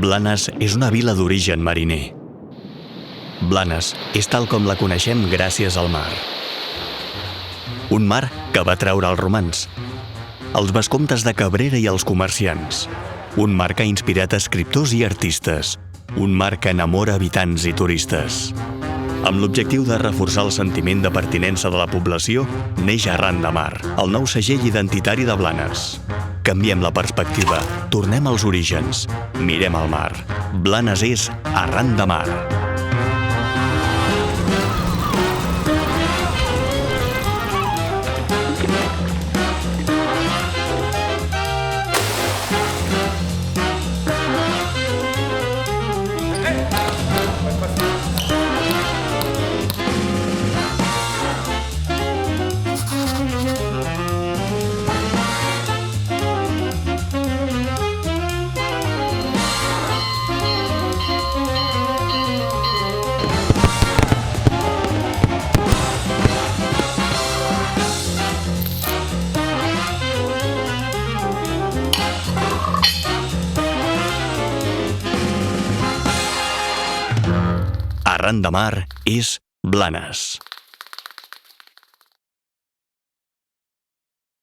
Blanes és una vila d'origen mariner. Blanes és tal com la coneixem gràcies al mar. Un mar que va treure els romans, els vescomtes de Cabrera i els comerciants. Un mar que ha inspirat escriptors i artistes. Un mar que enamora habitants i turistes. Amb l'objectiu de reforçar el sentiment de pertinença de la població, neix Arran de Mar, el nou segell identitari de Blanes. Canviem la perspectiva, tornem als orígens, mirem al mar. Blanes és Arran de Mar. Arran de Mar és Blanes.